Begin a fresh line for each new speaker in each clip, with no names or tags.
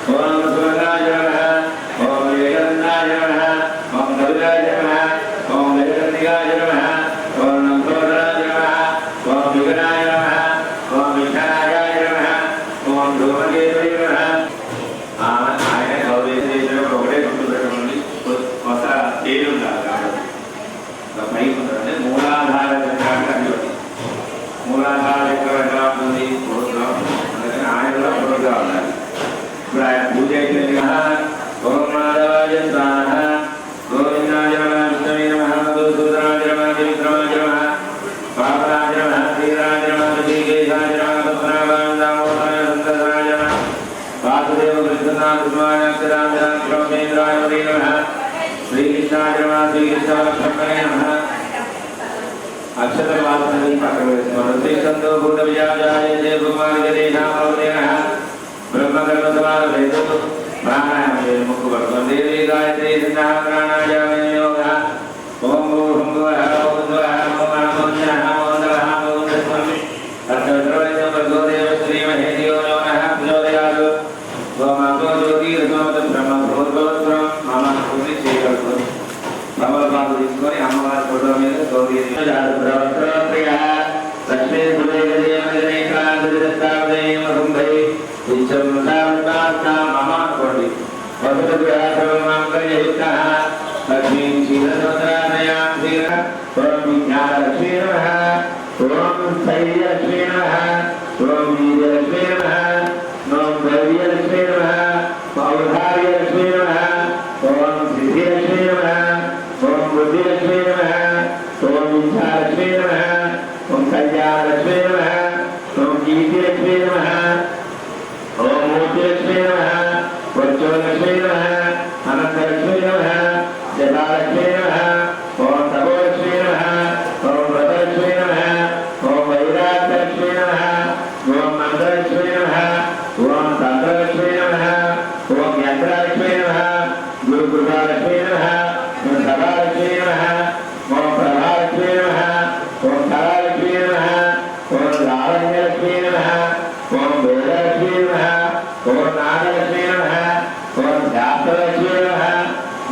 Om Surya ॐ नमः ॐ नमोदराय नमः ॐ विघ्नाय नमः ॐ विघ्नाय नमः ॐ धूमकेतवे नमः ఆయన గౌరవం చేసినప్పుడు ఒకటే గుర్తుపెట్టుకోండి కొత్త పేరు ఉండాలి కాబట్టి పైకి ఉంటుంది మూలాధార చక్రానికి అధిపతి మూలాధార చక్రం ఎట్లా ఉంటుంది పొడుగ్గా అందుకని ఆయన కూడా పొడుగ్గా ఉండాలి ఇప్పుడు ఆయన పూజ అయిపోయింది కదా ఓం మాధవాయ స్వాహ గోవిందాయ నమః విష్ణవే నమః మధుసూదనాయ నమః విక్రమాయ నమః పాపనాయ నమః శ్రీరాయ నమః శ్రీకేశాయ నమః పద్మనాభాయ దామోదరాయ సంతతాయ నమః వాసుదేవ కృష్ణనాథ కృష్ణేంద్రాయ నమః శ్రీకృష్ణాయ నమః శ్రీకృష్ణవల్లభాయ నమః అక్షర వాసనని పక్కన వేసుకోండి శ్రీ సంతో భూత విజయాయ జయ కుమారి నమః బ్రహ్మకర్మ సమాన వేదో ప్రాణాయామ ముక్కు పడుతుంది దేవి గాయత్రి సిద్ధ ప్రాణాయామ యోగ ఓం భూం భువః ఓం స్వః ఓం నమో నమః ఓం నమః ఓం స్వామి అర్ధద్రవైతం భగవదేవ శ్రీమహే దియో నమః ప్రచోదయాత్ ఓం అగో జ్యోతి రసోమత బ్రహ్మ భూర్భవత్వం మమ పుణ్య చేయగలుగుతుంది తమలపాకు తీసుకొని అమ్మవారి ఫోటో మీద గౌరీ ప్రియ లక్ష్మీ సురేఖ మమాకోండి లక్ష్మీ క్షీరసముద్రానయా క్షీర ఓం విజ్ఞానలక్ష్మీ నమః ఓం స్థైర్యలక్ష్మీ నమః ఓం వీర్యలక్ష్మీ నమః ఓం ద్రవ్యలక్ష్మీ నమః ఔదార్యలక్ష్మీ నమః ఓం సిద్ధిలక్ష్మీ నమః ఓం బుద్ధిలక్ష్మీ నమః ఓం విద్యాలక్ష్మీ నమః ఓం కళ్యాణలక్ష్మీ నమః ఓం కీర్తిలక్ష్మీ నమః ఓం మూర్తిలక్ష్మీ నమః వర్చోలక్ష్మీ నమః అనంతలక్ష్మీ నమః జటాలక్ష్మీ నమః ఓం తపోలక్ష్మీ నమః ఓం వ్రతలక్ష్మీ నమః ఓం వైరాగ్యలక్ష్మీ నమః ఓం మంత్రలక్ష్మీ నమః ఓం తంత్రలక్ష్మీ నమః ఓం యంత్రలక్ష్మీ నమః గురుకృపాలక్ష్మీ నమః ఓం సదాలక్ష్మీ నమః ఓం ప్రభాలక్ష్మీ నమః ఓం కళాలక్ష్మీ నమః ఓం లావణ్యలక్ష్మీ నమః ఓం వేదలక్ష్మీ నమః ఓం నాగలక్ష్మీ నమః ఓం శాస్త్రలక్ష్మీ నమః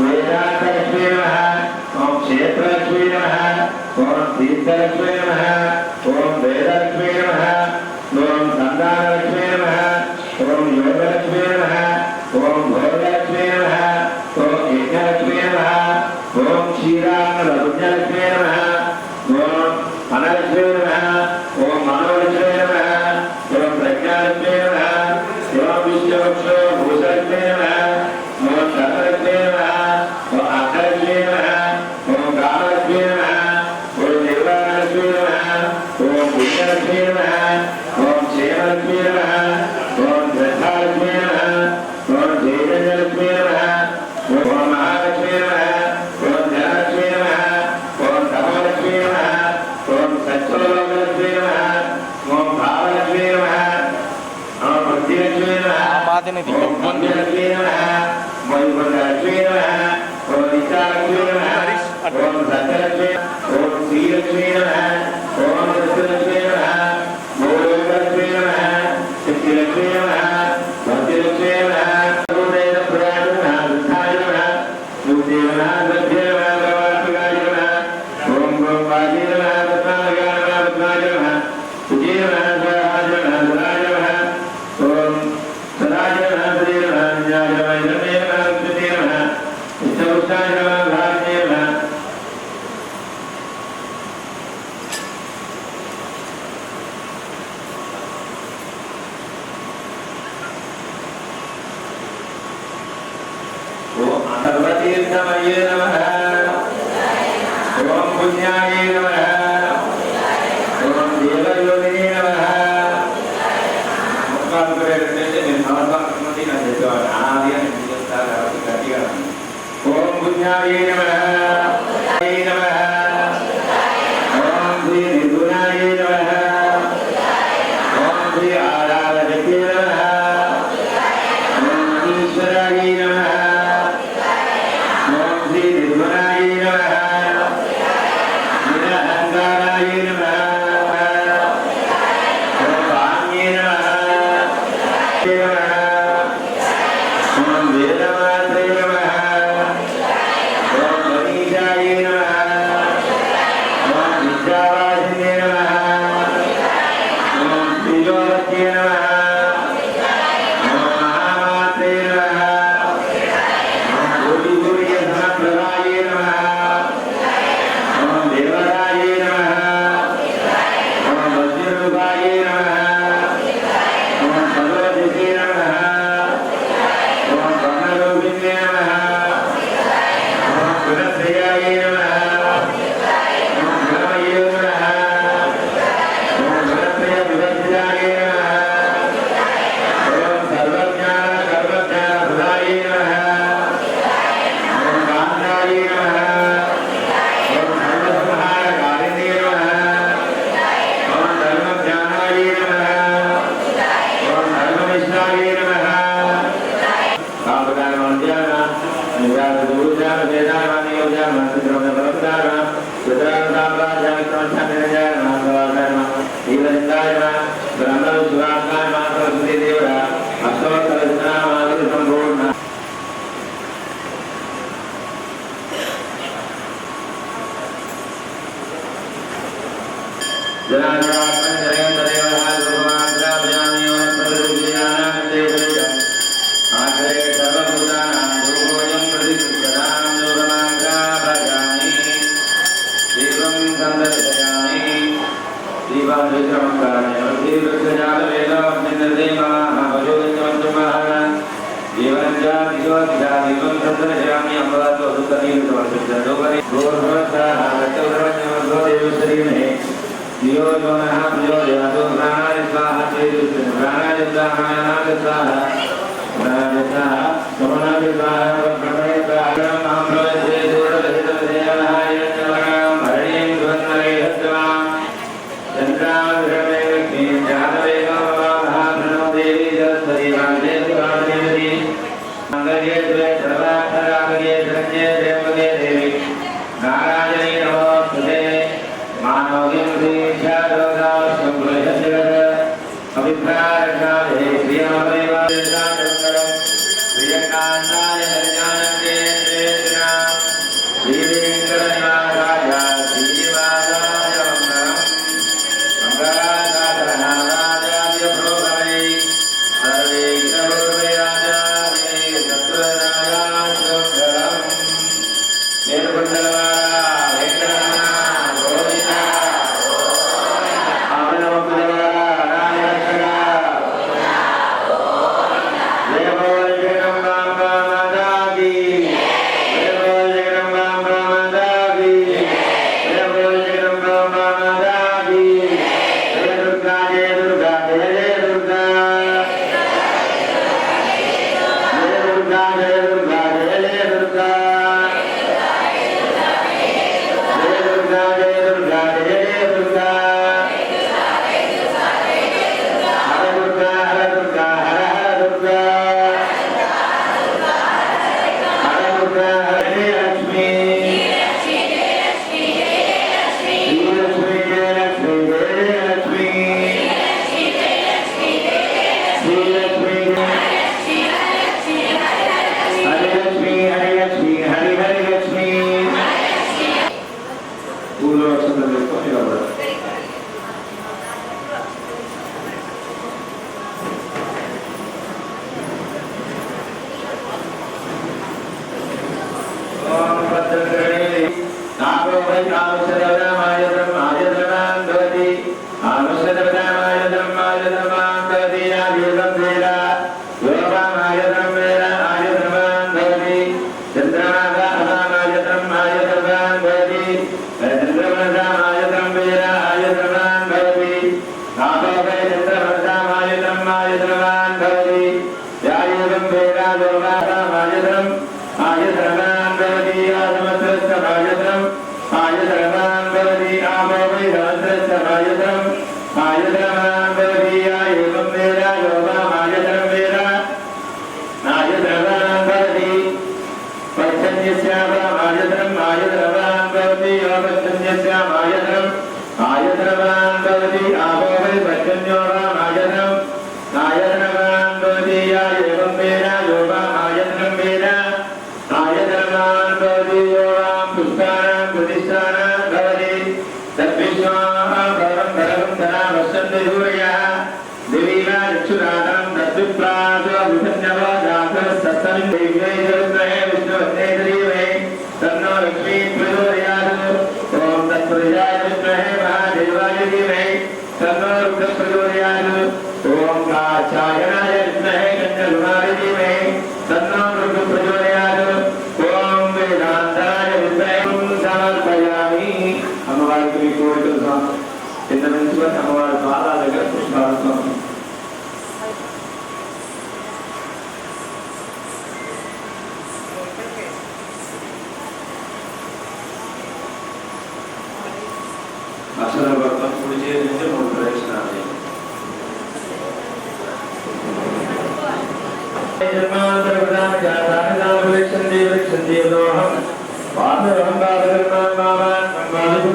వేదాంతలక్ష్మీ నమః ఓం క్షేత్రలక్ష్మీ నమః ఓం తీర్థలక్ష్మీ నమః ఓం వేదలక్ష్మీ నమః ఓం సంతానలక్ష్మీ నమః ఓం యోగలక్ష్మీ నమః ఓం భోగలక్ష్మీ నమః ఓం యజ్ఞలక్ష్మీ నమః ఓం క్షీరాన్నలక్ష్మీ నమః ఓం మనలక్ష్మీ నమః ఓం మనోలక్ష్మీ నమః ఓం ప్రజ్ఞాలక్ష్మీ నమః ఓం విష్ణువక్షో భూషలక్ష్మీ నమః ఓం శతలక్ష్మీ నమః ఓం అర్ధలక్ష్మీ నమః ఓం కామలక్ష్మీ నమః ఓం నిర్వాణలక్ష్మీ నమః ఓం పుణ్యలక్ష్మీ నమః ఓం క్షేమలక్ష్మీ నమః ఓం శ్రద్ధాలక్ష్మీ నమః ఓం చైతన్యలక్ష్మీ నమః ఓం మహాలక్ష్మీ నమః ఓం ధనలక్ష్మీ నమః ఓం తమోలక్ష్మీ నమః ఓం సత్యలోకలక్ష్మీ నమః ఓం భావలక్ష్మీ నమః ఓం బుద్ధిలక్ష్మీ నమః ఓం పుణ్యలక్ష్మీ నమః ఓం లక్ష్మీ నమః ఓం విద్యాలక్ష్మీ నమః ఓం సత్యలక్ష్మీ ఓం శ్రీలక్ష్మీ నమః ఓం దశలక్ష్మీ నమః ఓం యోగలక్ష్మీ నమః శక్తిలక్ష్మీ నమః భక్తిలక్ష్మీ నమః గురుదేవ పురాణ నమః వృద్ధాయ నమః బుద్ధి నమః బుద్ధి నమః ప్రవాసగాయ నమః ఓం ఓం వాజీ నమః పద్మాయ నమః పద్మాయ నమః సుజీ నమః సహాయ నమః సదాయ నమః ఓం సదాయ నమః సదే నమః జ్ఞాయ నమః ధర్మే నమః విష్ణుదే నమః విష్ణువృష్టాయ నమః భారతే నమః ఓం సర్వతీర్థమయే నమః ఓం పుణ్యాయ నమః ఓం దేవయోగినే నమః ఓం పుణ్యాయ నమః నమః ఓం శ్రీ నిర్గుణాయ నమః ఓం శ్రీ ఆరాధశక్తి నమః ఓం ఈశ్వరాయ నమః ఓం శ్రీ నిర్గుణాయ నమః నిరహంకారాయ నమః ఓం వాణ్యే నమః ఓం వేదమాత్రే నమః ఓం మనీషాయ నమః Terima kasih.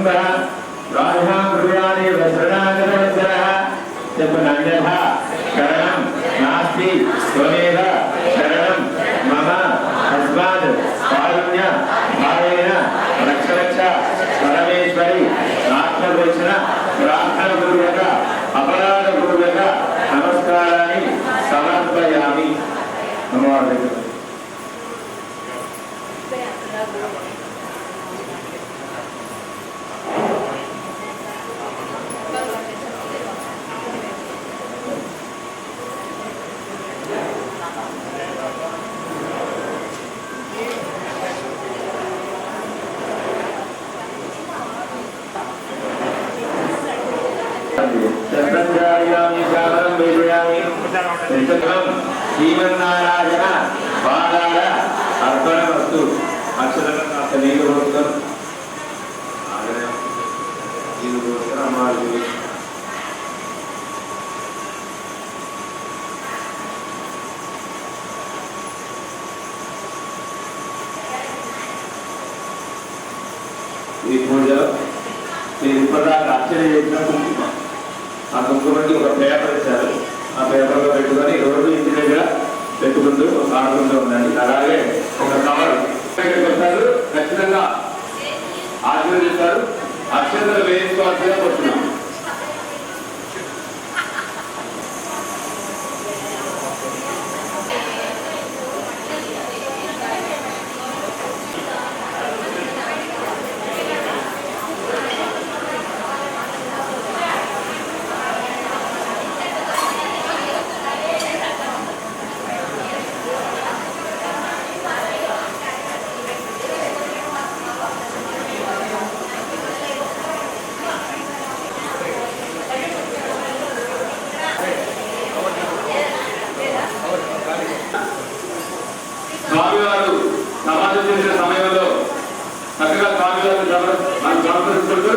पुष्पः राधां हृदयानि वस्त्रणागतवत्सरः अन्यथा शरणं नास्ति त्वमेव शरणं मम तस्मात् कारुण्य भावेन रक्ष रक्ष परमेश्वरी आत्मरक्षण प्रार्थनापूर्वक अपराधपूर्वक नमस्काराणि समर्पयामि। नमो नारायणाय। श्रीमन्नारायण पादार अर्पणमस्तु। अक्षर नीलु होकर हमारे ఆశ్చర్య కుంకుమ ఆ కుంకుమకి ఒక పేపర్ ఇచ్చారు. ఆ పేపర్లో పెట్టుకొని రోజు ఇంటి దగ్గర పెట్టుకుంటూ ఆడుకుంటూ ఉండండి. అలాగే ఒక కవర్ వస్తారు, ఖచ్చితంగా ఆశీర్వదిస్తారు. అక్షంతలు వేయించుకోవాల్సిందిగా వస్తున్నాం. స్వామివారు సమాధి చేసే సమయంలో చక్కగా స్వామివారిని మనం సంస్కరించుకుంటూ